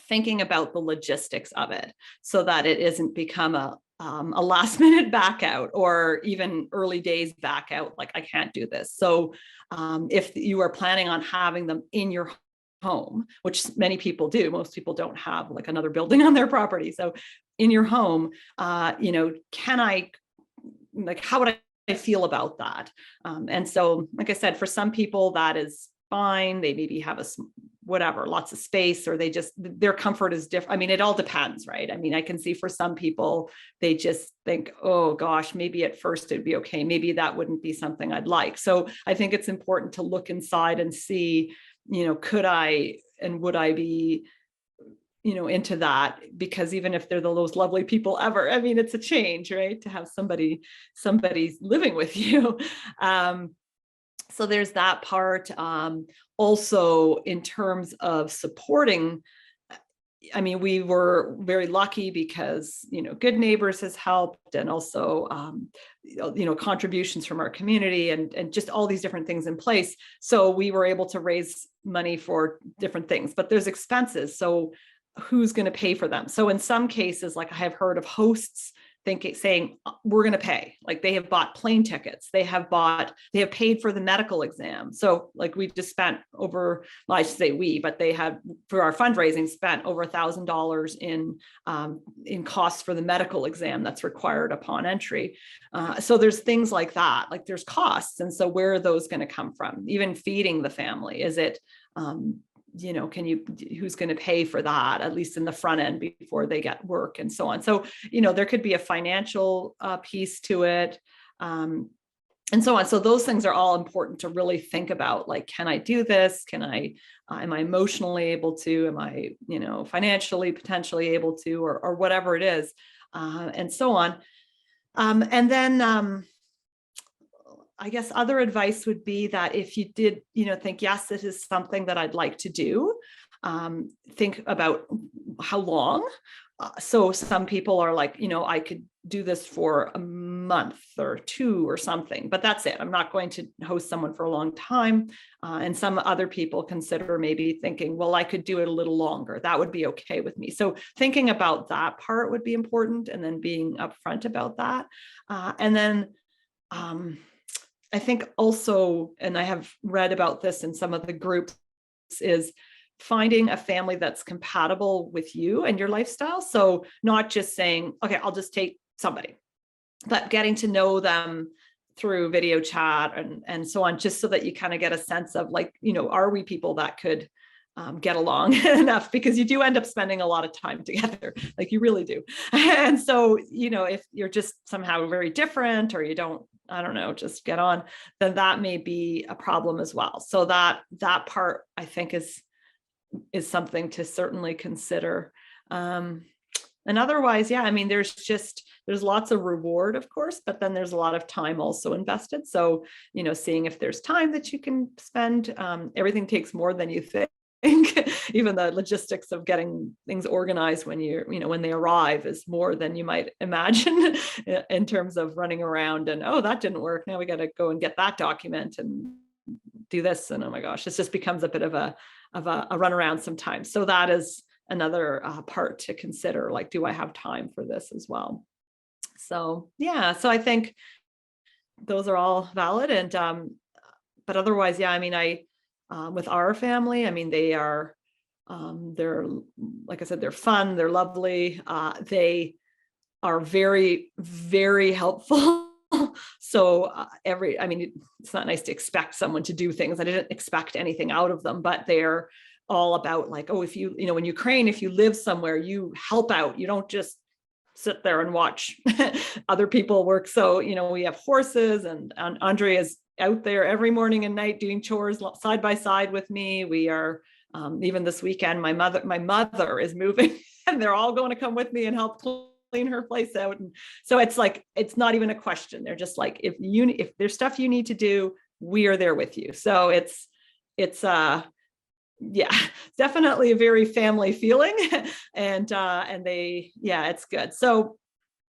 thinking about the logistics of it so that it isn't become a last minute back out or even early days back out, like I can't do this. So if you are planning on having them in your home, which many people do, most people don't have like another building on their property. So in your home, can I, like, how would I feel about that? And so, like I said, for some people that is fine. They maybe have lots of space, or their comfort is different. I mean, it all depends, right? I mean, I can see for some people, they just think, oh gosh, maybe at first it'd be okay. Maybe that wouldn't be something I'd like. So I think it's important to look inside and see, could I and would I be, into that? Because even if they're the most lovely people ever, I mean, it's a change, right? To have somebody living with you. So there's that part. Also, in terms of supporting, I mean, we were very lucky because, Good Neighbors has helped, and also, contributions from our community, and just all these different things in place. So we were able to raise money for different things, but there's expenses. So who's going to pay for them? So in some cases, like I have heard of hosts saying, we're going to pay, like they have bought plane tickets, they have paid for the medical exam. So like we just spent over, well, I should say we, but they have, for our fundraising, spent over $1,000 in costs for the medical exam that's required upon entry. So there's things like that, like there's costs. And so where are those going to come from? Even feeding the family, is it, who's going to pay for that, at least in the front end before they get work and so on. So, there could be a financial piece to it, and so on. So those things are all important to really think about, like, can I do this? Am I emotionally able to, am I, financially potentially able to, or whatever it is, and so on. And then, I guess other advice would be that if you did, think, yes, this is something that I'd like to do, think about how long. So some people are like, I could do this for a month or two or something, but that's it. I'm not going to host someone for a long time. And some other people consider maybe thinking, well, I could do it a little longer. That would be okay with me. So thinking about that part would be important, and then being upfront about that. And then, I think also, and I have read about this in some of the groups, is finding a family that's compatible with you and your lifestyle. So not just saying, okay, I'll just take somebody, but getting to know them through video chat and so on, just so that you kind of get a sense of, like, are we people that could get along enough? Because you do end up spending a lot of time together, like you really do. And so, if you're just somehow very different, or you don't, I don't know, just get on, then that may be a problem as well. So that part, I think, is something to certainly consider. And otherwise, yeah, I mean, there's lots of reward, of course, but then there's a lot of time also invested. So, seeing if there's time that you can spend. Everything takes more than you think. Even the logistics of getting things organized when when they arrive is more than you might imagine, in terms of running around and, oh, that didn't work, now we got to go and get that document and do this, and oh my gosh, it just becomes a bit of a runaround sometimes. So that is another part to consider, like, do I have time for this as well? So yeah, so I think those are all valid. And but otherwise, yeah, I mean, with our family, I mean, they are, they're, like I said, they're fun, they're lovely, they are very, very helpful. So I mean, it's not nice to expect someone to do things. I didn't expect anything out of them, but they're all about, like, oh, if you, in Ukraine, if you live somewhere, you help out, you don't just sit there and watch other people work. So, we have horses, and Andrea is out there every morning and night doing chores side by side with me. We are, even this weekend, my mother is moving and they're all going to come with me and help clean her place out. And so it's like, it's not even a question. They're just like, if there's stuff you need to do, we are there with you. So it's yeah, definitely a very family feeling. And they, yeah, it's good. So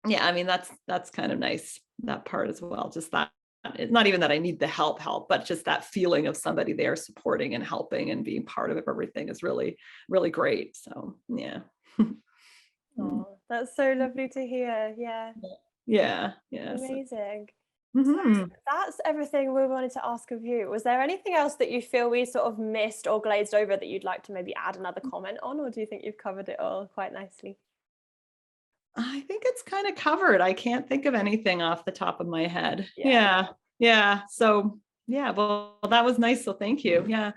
yeah, I mean, that's kind of nice, that part as well. Just that, it's not even that I need the help, but just that feeling of somebody there supporting and helping and being part of everything is really, really great. So yeah. Oh, that's so lovely to hear. Yeah. Yeah. Amazing. Mm-hmm. So that's everything we wanted to ask of you. Was there anything else that you feel we sort of missed or glazed over that you'd like to maybe add another comment on, or do you think you've covered it all quite nicely? I think it's kind of covered. I can't think of anything off the top of my head. Yeah. So yeah, well, that was nice. So thank you. Yeah.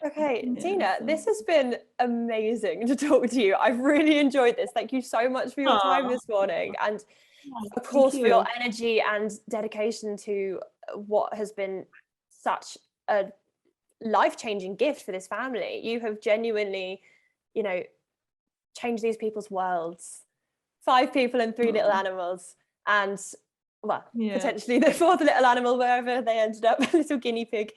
Okay, Tina, this has been amazing to talk to you. I've really enjoyed this. Thank you so much for your time this morning, and of course for your energy and dedication to what has been such a life-changing gift for this family. You have genuinely, changed these people's worlds. 5 people and 3 little animals. And well, potentially the fourth little animal wherever they ended up, little guinea pig.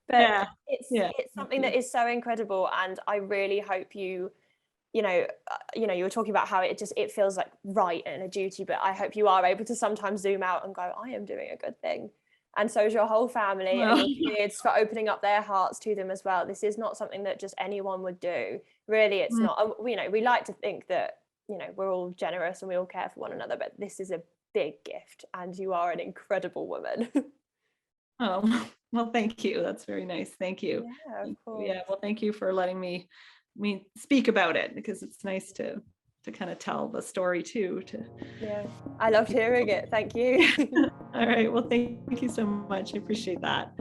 But it's something that is so incredible, and I really hope you were talking about how it feels like right and a duty, but I hope you are able to sometimes zoom out and go, I am doing a good thing. And so is your whole family and your kids, for opening up their hearts to them as well. This is not something that just anyone would do. Really, it's not. We like to think that, we're all generous and we all care for one another, but this is a big gift, and you are an incredible woman. Oh, well, thank you. That's very nice. Thank you. Yeah, of course. Yeah, well, thank you for letting me speak about it, because it's nice to kind of tell the story too. Yeah, I loved hearing it. Thank you. All right. Well, thank you so much. I appreciate that.